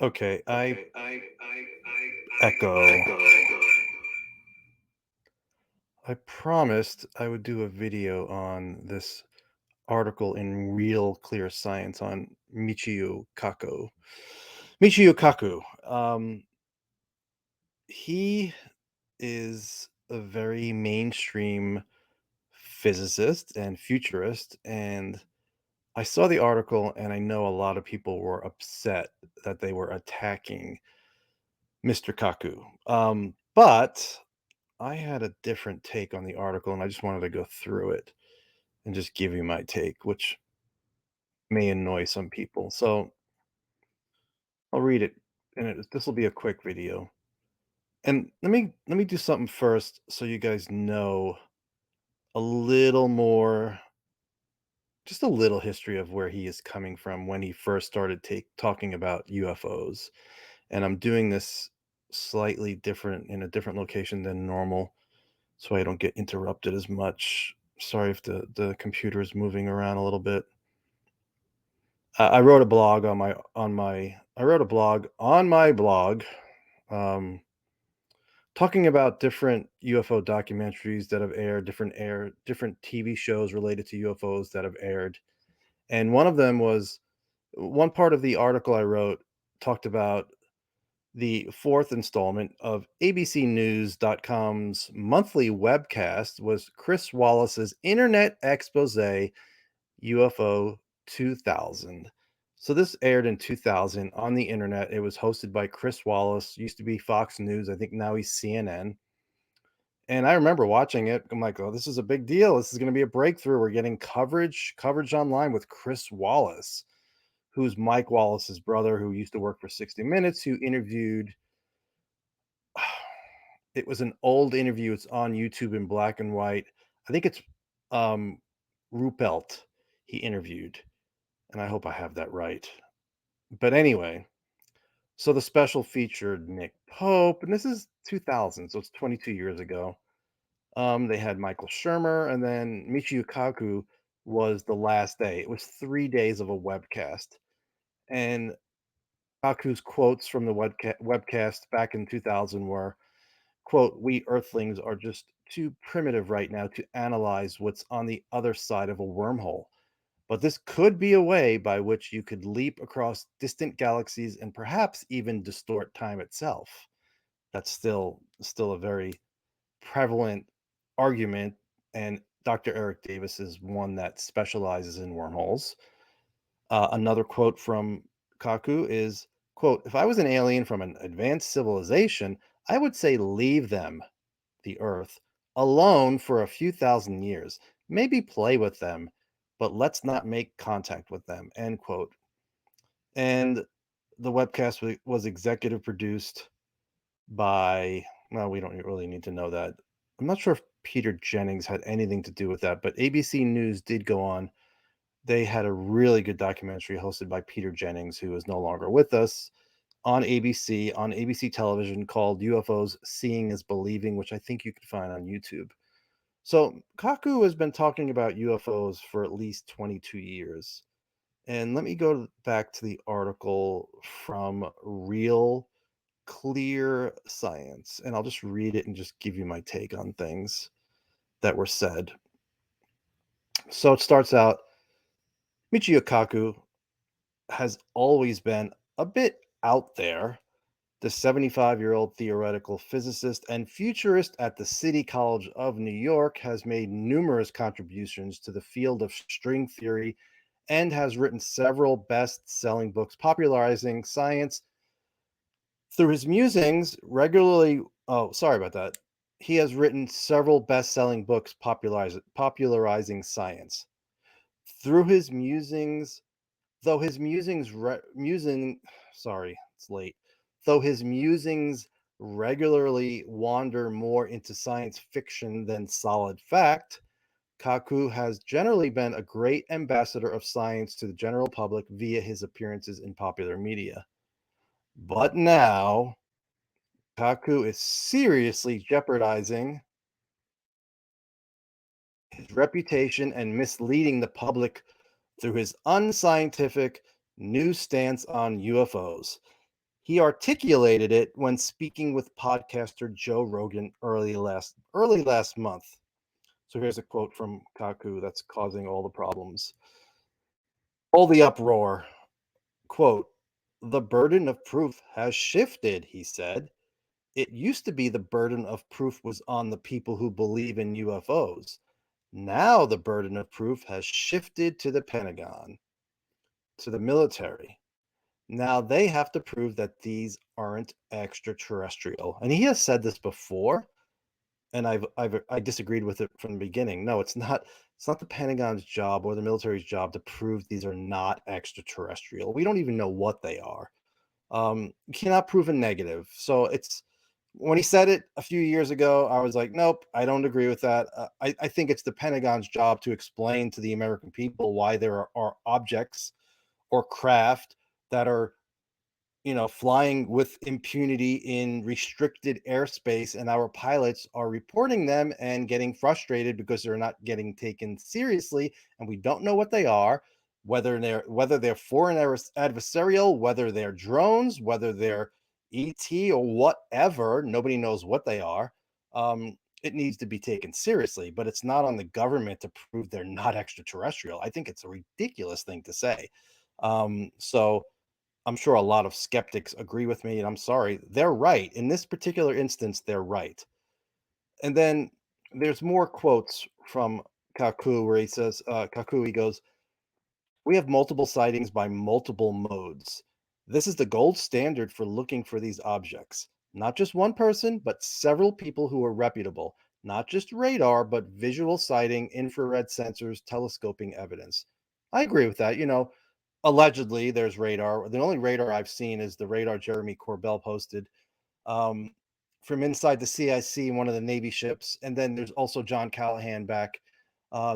Okay, I Okay, I echo. echo. I promised I would do a video on this article in Real Clear Science on Michio Kaku. Michio Kaku. He is a very mainstream physicist and futurist, and I saw the article, and I know a lot of people were upset that they were attacking Mr. Kaku. But I had a different take on the article, and I just wanted to go through it and just give you my take, which may annoy some people. So I'll read it, and this will be a quick video. And let me do something first, so you guys know a little more, just a little history of where he is coming from when he first started talking about UFOs. And I'm doing this slightly different in a different location than normal, so I don't get interrupted as much. Sorry if the computer is moving around a little bit. I wrote a blog I wrote a blog on my blog, um, talking about different UFO documentaries that have aired, different TV shows related to UFOs that have aired, and one part of the article I wrote talked about the fourth installment of ABCNews.com's monthly webcast was Chris Wallace's Internet Expose UFO 2000. So this aired in 2000 on the internet. It was hosted by Chris Wallace, used to be Fox News. I think now he's CNN. And I remember watching it. I'm like, oh, this is a big deal. This is going to be a breakthrough. We're getting coverage online with Chris Wallace, who's Mike Wallace's brother, who used to work for 60 Minutes, who interviewed. It was an old interview. It's on YouTube in black and white. I think it's um, Ruppelt he interviewed, and I hope I have that right. But anyway, so the special featured Nick Pope, and this is 2000, so it's 22 years ago. They had Michael Shermer, and then Michio Kaku was the last day. It was 3 days of a webcast, and Kaku's quotes from the webcast back in 2000 were, quote, "We Earthlings are just too primitive right now to analyze what's on the other side of a wormhole. But this could be a way by which you could leap across distant galaxies and perhaps even distort time itself." That's still a very prevalent argument, and Dr. Eric Davis is one that specializes in wormholes. Another quote from Kaku is, quote, "If I was an alien from an advanced civilization, I would say leave them, the Earth, alone for a few thousand years. Maybe play with them, but let's not make contact with them," end quote. And the webcast was executive produced by, well, we don't really need to know that. I'm not sure if Peter Jennings had anything to do with that, but ABC News did go on. They had a really good documentary hosted by Peter Jennings, who is no longer with us, on ABC television, called UFOs Seeing is Believing, which I think you can find on YouTube. So Kaku has been talking about UFOs for at least 22 years. And let me go back to the article from Real Clear Science, and I'll just read it and just give you my take on things that were said. So it starts out, Michio Kaku has always been a bit out there. The 75-year-old theoretical physicist and futurist at the City College of New York has made numerous contributions to the field of string theory and has written several best selling books popularizing science. Through his musings, regularly, oh, sorry about that. He has written several best selling books popularizing science. Through his musings, though his musings, sorry, it's late. Though his musings regularly wander more into science fiction than solid fact, Kaku has generally been a great ambassador of science to the general public via his appearances in popular media. But now, Kaku is seriously jeopardizing his reputation and misleading the public through his unscientific new stance on UFOs. He articulated it when speaking with podcaster Joe Rogan early last month. So here's a quote from Kaku that's causing all the problems, all the uproar. Quote, "The burden of proof has shifted," he said. "It used to be the burden of proof was on the people who believe in UFOs. Now the burden of proof has shifted to the Pentagon, to the military. Now they have to prove that these aren't extraterrestrial." And he has said this before, and I disagreed with it from the beginning. No, it's not. It's not the Pentagon's job or the military's job to prove these are not extraterrestrial. We don't even know what they are. You cannot prove a negative. So it's when he said it a few years ago, I was like, nope, I don't agree with that. I think it's the Pentagon's job to explain to the American people why there are objects or craft that are, flying with impunity in restricted airspace, and our pilots are reporting them and getting frustrated because they're not getting taken seriously, and we don't know what they are, whether they're foreign adversarial, whether they're drones, whether they're ET or whatever. Nobody knows what they are. It needs to be taken seriously, but it's not on the government to prove they're not extraterrestrial. I think it's a ridiculous thing to say. So I'm sure a lot of skeptics agree with me, and I'm sorry, they're right. In this particular instance, they're right. And then there's more quotes from Kaku where he says, he goes, "We have multiple sightings by multiple modes. This is the gold standard for looking for these objects. Not just one person, but several people who are reputable. Not just radar, but visual sighting, infrared sensors, telescoping evidence." I agree with that. Allegedly, there's radar. The only radar I've seen is the radar Jeremy Corbell posted um, from inside the CIC, one of the Navy ships. And then there's also John Callahan back,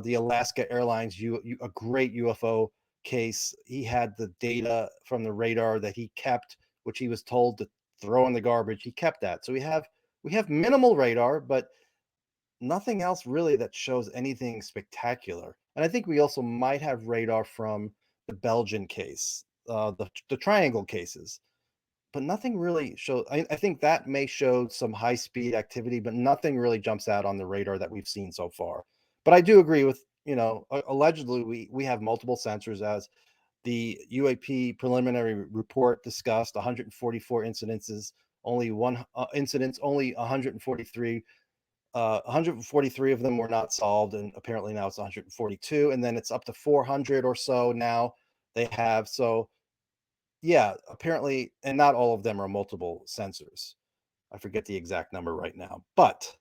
the Alaska Airlines, a great UFO case. He had the data from the radar that he kept, which he was told to throw in the garbage. He kept that. So we have minimal radar, but nothing else really that shows anything spectacular. And I think we also might have radar from the Belgian case, the triangle cases, but nothing really shows. I think that may show some high speed activity, but nothing really jumps out on the radar that we've seen so far. But I do agree with, allegedly we have multiple sensors, as the UAP preliminary report discussed 144 incidences, only one incidents, only 143. 143 of them were not solved, and apparently now it's 142, and then it's up to 400 or so now they have. So yeah, apparently, and not all of them are multiple sensors. I forget the exact number right now, but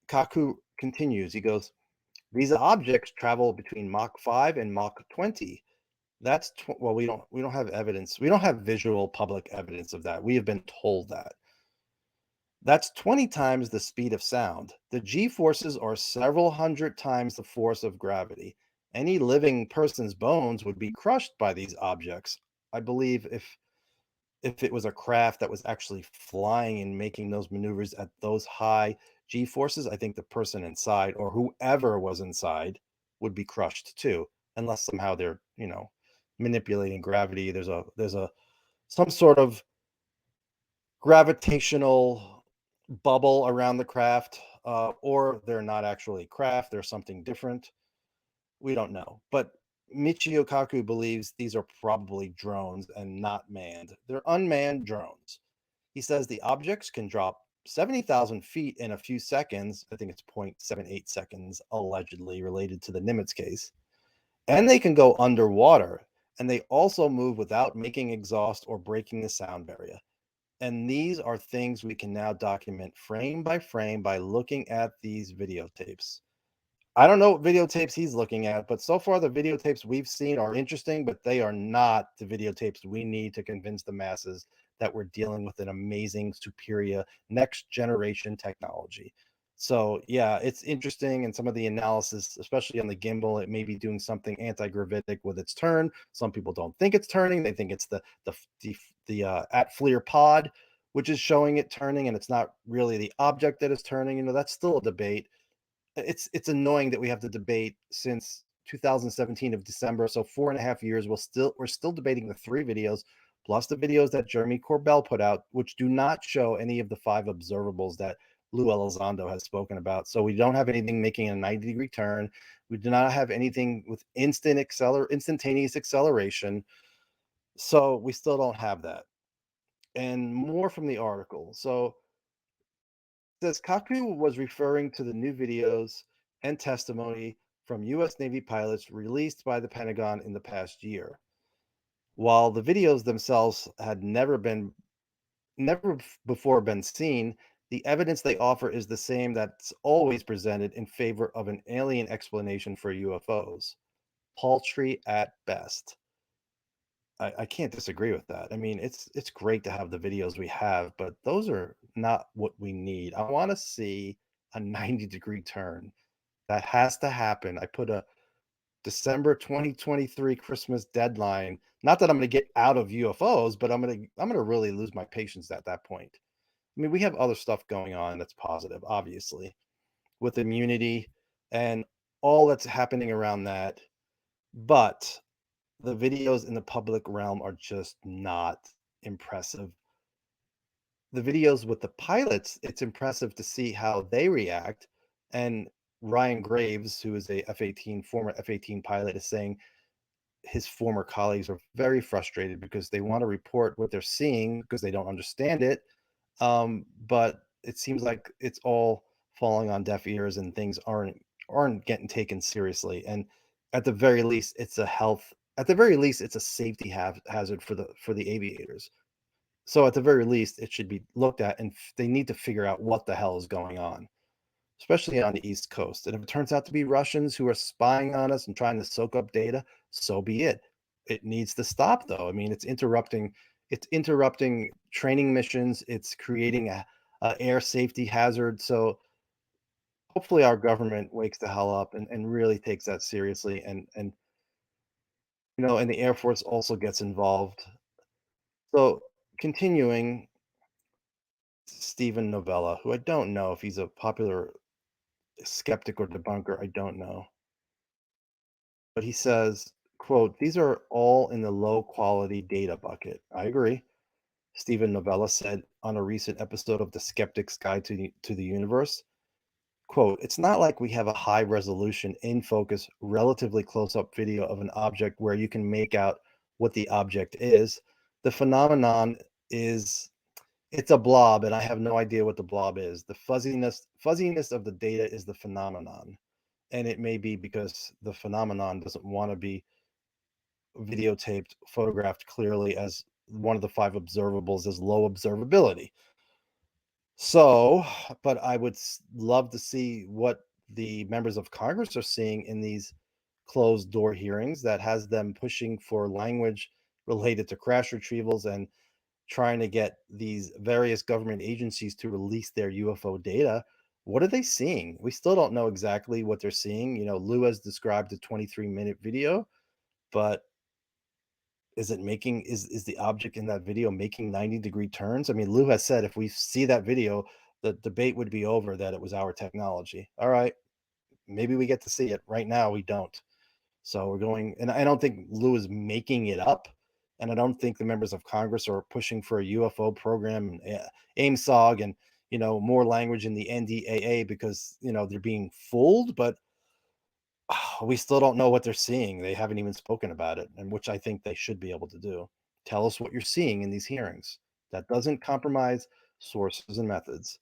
Kaku continues. He goes, "These objects travel between Mach 5 and Mach 20. Well, we don't have evidence. We don't have visual public evidence of that. We have been told that. That's 20 times the speed of sound. The G forces are several hundred times the force of gravity. Any living person's bones would be crushed by these objects. I believe if it was a craft that was actually flying and making those maneuvers at those high G forces, I think the person inside or whoever was inside would be crushed too, unless somehow they're, manipulating gravity. There's a some sort of gravitational bubble around the craft, or they're not actually craft, they're something different. We don't know. But Michio Kaku believes these are probably drones and not manned. They're unmanned drones. He says the objects can drop 70,000 feet in a few seconds. I think it's 0.78 seconds, allegedly related to the Nimitz case. And they can go underwater. And they also move without making exhaust or breaking the sound barrier. And these are things we can now document frame by frame by looking at these videotapes. I don't know what videotapes he's looking at, but so far the videotapes we've seen are interesting, but they are not the videotapes we need to convince the masses that we're dealing with an amazing, superior, next generation technology. So yeah, it's interesting, and some of the analysis, especially on the gimbal, it may be doing something anti-gravitic with its turn. Some people don't think it's turning; they think it's the at FLIR pod, which is showing it turning, and it's not really the object that is turning. That's still a debate. It's annoying that we have to debate since 2017 of December, so 4.5 years. We're still debating the three videos, plus the videos that Jeremy Corbell put out, which do not show any of the five observables that Lou Elizondo has spoken about. So we don't have anything making a 90-degree turn. We do not have anything with instantaneous acceleration. So we still don't have that. And more from the article. So it says Kaku was referring to the new videos and testimony from U.S. Navy pilots released by the Pentagon in the past year. While the videos themselves had never before been seen, the evidence they offer is the same that's always presented in favor of an alien explanation for UFOs. Paltry at best. I can't disagree with that. I mean, it's great to have the videos we have, but those are not what we need. I want to see a 90-degree turn. That has to happen. I put a December 2023 Christmas deadline. Not that I'm going to get out of UFOs, but I'm going to really lose my patience at that point. I mean, we have other stuff going on that's positive, obviously, with immunity and all that's happening around that. But the videos in the public realm are just not impressive. The videos with the pilots, it's impressive to see how they react. And Ryan Graves, who is a F-18 former F-18 pilot, is saying his former colleagues are very frustrated because they want to report what they're seeing because they don't understand it. But it seems like it's all falling on deaf ears and things aren't getting taken seriously. And at the very least, at the very least, it's a safety hazard for the aviators. So at the very least, it should be looked at, and they need to figure out what the hell is going on, especially on the East Coast. And if it turns out to be Russians who are spying on us and trying to soak up data, so be it. It needs to stop, though. I mean, it's interrupting training missions. It's creating a air safety hazard. So hopefully our government wakes the hell up and really takes that seriously. And the Air Force also gets involved. So continuing, Stephen Novella, who I don't know if he's a popular skeptic or debunker, I don't know. But he says, quote, "These are all in the low quality data bucket." I agree. Stephen Novella said on a recent episode of The Skeptic's Guide to the Universe, quote, "It's not like we have a high resolution, in focus, relatively close up video of an object where you can make out what the object is. The phenomenon is it's a blob, and I have no idea what the blob is. The fuzziness of the data is the phenomenon. And it may be because the phenomenon doesn't want to be videotaped, photographed clearly as one of the five observables is low observability. So, but I would love to see what the members of Congress are seeing in these closed door hearings that has them pushing for language related to crash retrievals and trying to get these various government agencies to release their UFO data. What are they seeing? We still don't know exactly what they're seeing. Lou has described a 23-minute video, but is the object in that video making 90-degree turns? I mean, Lou has said if we see that video, the debate would be over that it was our technology. All right, maybe we get to see it. Right now, we don't. So we're going, and I don't think Lou is making it up. And I don't think the members of Congress are pushing for a UFO program and AIMSOG and, more language in the NDAA because, they're being fooled. But we still don't know what they're seeing. They haven't even spoken about it, and which I think they should be able to do. Tell us what you're seeing in these hearings. That doesn't compromise sources and methods.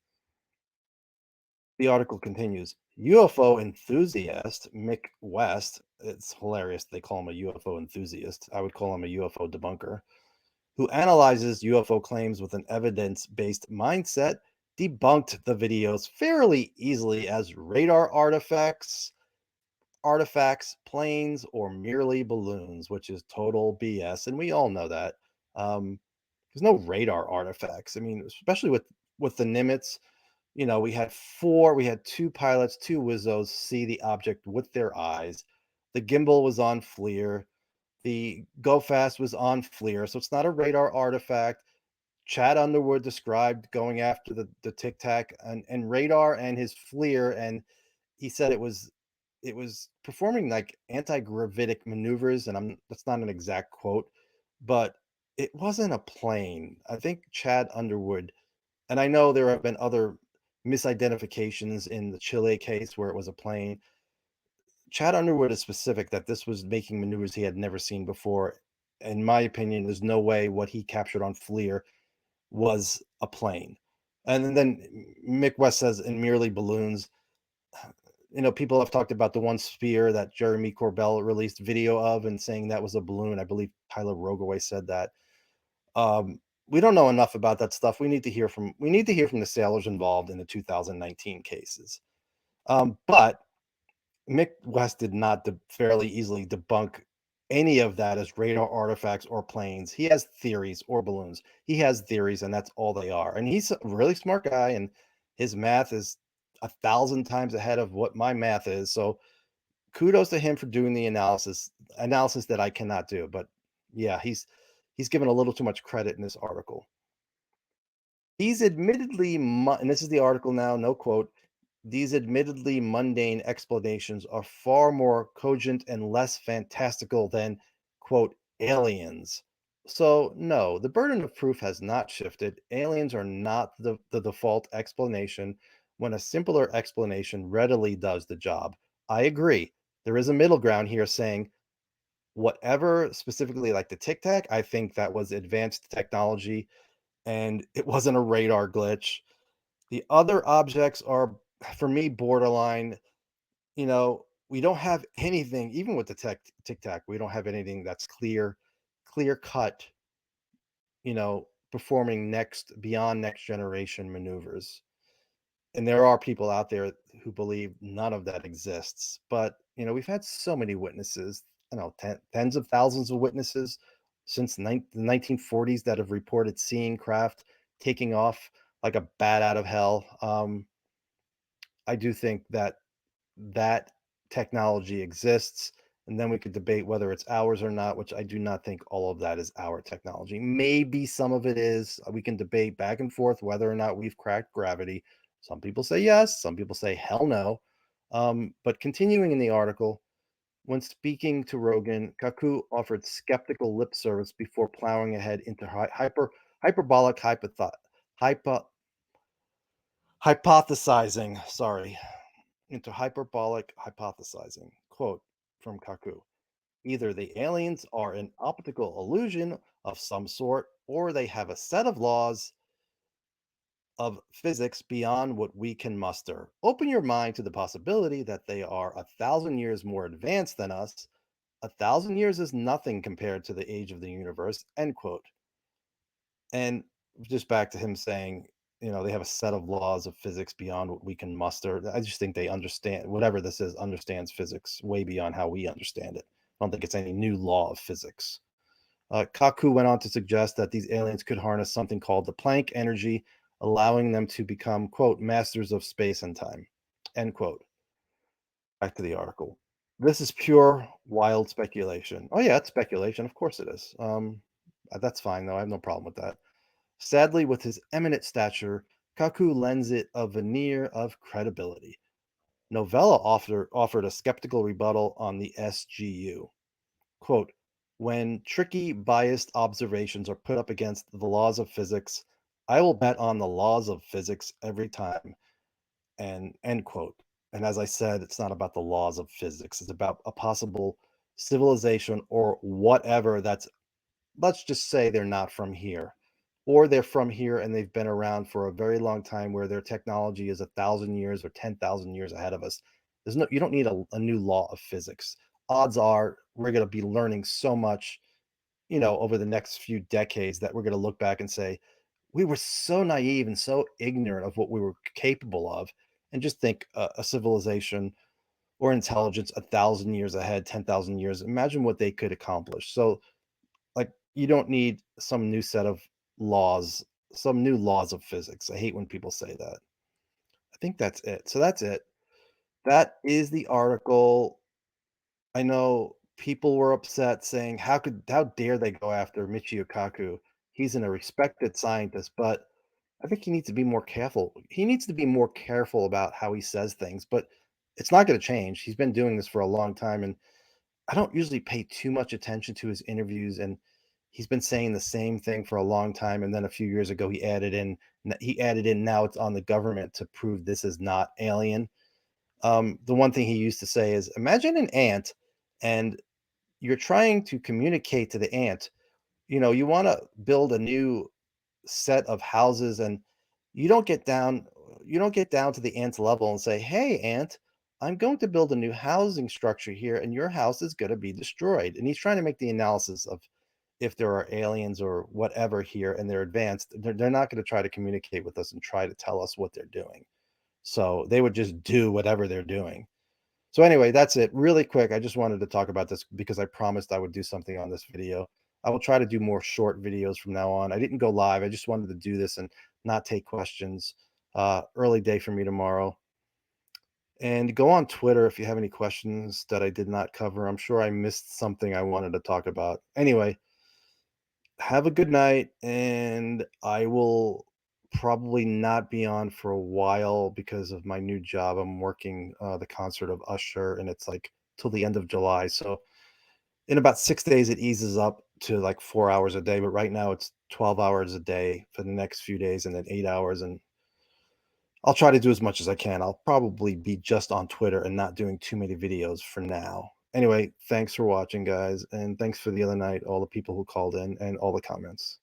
The article continues. UFO enthusiast Mick West, it's hilarious they call him a UFO enthusiast. I would call him a UFO debunker, who analyzes UFO claims with an evidence based mindset, debunked the videos fairly easily as radar artifacts, planes, or merely balloons, which is total BS. And we all know that. There's no radar artifacts. I mean, especially with the Nimitz, we had two pilots, two Wizzos see the object with their eyes. The gimbal was on FLIR. The Go Fast was on FLIR. So it's not a radar artifact. Chad Underwood described going after the Tic Tac and radar and his FLIR, and he said it was performing like anti-gravitic maneuvers, and that's not an exact quote, but It wasn't a plane. I think Chad Underwood, and I know there have been other misidentifications in the Chile case where it was a plane. Chad Underwood is specific that this was making maneuvers he had never seen before. In my opinion, there's no way what he captured on FLIR was a plane. And then Mick West says in merely balloons. People have talked about the one sphere that Jeremy Corbell released video of and saying that was a balloon. I believe Tyler Rogaway said that. We don't know enough about that stuff. We need to hear from the sailors involved in the 2019 cases. But Mick West did not fairly easily debunk any of that as radar artifacts or planes. He has theories or balloons. He has theories, and that's all they are. And he's a really smart guy, and his math is 1,000 times ahead of what my math is. So kudos to him for doing the analysis that I cannot do. But yeah, he's given a little too much credit in this article. These admittedly, and this is the article now, no quote, these admittedly mundane explanations are far more cogent and less fantastical than, quote, aliens. So, no, the burden of proof has not shifted. Aliens are not the default explanation when a simpler explanation readily does the job. I agree. There is a middle ground here saying, whatever specifically like the Tic Tac, I think that was advanced technology and it wasn't a radar glitch. The other objects are, for me, borderline. We don't have anything, even with the Tic Tac, we don't have anything that's clear cut, performing beyond next generation maneuvers. And there are people out there who believe none of that exists. But, we've had so many witnesses, I don't know, tens of thousands of witnesses since the 1940s that have reported seeing craft taking off like a bat out of hell. I do think that technology exists, and then we could debate whether it's ours or not, which I do not think all of that is our technology. Maybe some of it is. We can debate back and forth whether or not we've cracked gravity. Some people say yes, some people say hell no. But continuing in the article, when speaking to Rogan, Kaku offered skeptical lip service before plowing ahead into hyperbolic hypo, hypothesizing. Sorry, into hyperbolic hypothesizing. Quote from Kaku: either the aliens are an optical illusion of some sort, or they have a set of laws of physics beyond what we can muster. Open your mind to the possibility that they are 1,000 years more advanced than us. 1,000 years is nothing compared to the age of the universe. End quote. And just back to him saying, they have a set of laws of physics beyond what we can muster. I just think they understand whatever this is, understands physics way beyond how we understand it. I don't think it's any new law of physics. Kaku went on to suggest that these aliens could harness something called the Planck energy, allowing them to become, quote, masters of space and time, end quote. Back to the article. This is pure wild speculation. Oh, yeah, it's speculation. Of course it is. That's fine, though. I have no problem with that. Sadly, with his eminent stature, Kaku lends it a veneer of credibility. Novella offered a skeptical rebuttal on the SGU. Quote, when tricky, biased observations are put up against the laws of physics, I will bet on the laws of physics every time. And end quote. And as I said, it's not about the laws of physics, it's about a possible civilization or whatever that's, let's just say they're not from here, or they're from here and they've been around for a very long time where their technology is 1,000 years or 10,000 years ahead of us. You don't need a new law of physics. Odds are we're going to be learning so much, over the next few decades that we're going to look back and say, we were so naive and so ignorant of what we were capable of. And just think a civilization or intelligence 1,000 years ahead, 10,000 years. Imagine what they could accomplish. So, like, you don't need some new set of laws, some new laws of physics. I hate when people say that. I think that's it. So that's it. That is the article. I know people were upset saying, how dare they go after Michio Kaku? He's a respected scientist, but I think he needs to be more careful. He needs to be more careful about how he says things, but it's not going to change. He's been doing this for a long time, and I don't usually pay too much attention to his interviews, and He's been saying the same thing for a long time, and then a few years ago he added in now it's on the government to prove this is not alien. The one thing he used to say is, imagine an ant, and you're trying to communicate to the ant. You want to build a new set of houses, and you don't get down you don't get down to the ant's level and say, "Hey ant, I'm going to build a new housing structure here, and your house is going to be destroyed." And he's trying to make the analysis of if there are aliens or whatever here and they're advanced. They're not going to try to communicate with us and try to tell us what they're doing. So they would just do whatever they're doing. So anyway, that's it. Really quick, I just wanted to talk about this because I promised I would do something on this video. I will try to do more short videos from now on. I didn't go live. I just wanted to do this and not take questions. Early day for me tomorrow. And go on Twitter if you have any questions that I did not cover. I'm sure I missed something I wanted to talk about. Anyway, have a good night, and I will probably not be on for a while because of my new job. I'm working the concert of Usher, and it's like till the end of July. So in about 6 days, it eases up to like 4 hours a day. But right now, it's 12 hours a day for the next few days, and then 8 hours. And I'll try to do as much as I can. I'll probably be just on Twitter and not doing too many videos for now. Anyway, thanks for watching, guys, and thanks for the other night, all the people who called in and all the comments.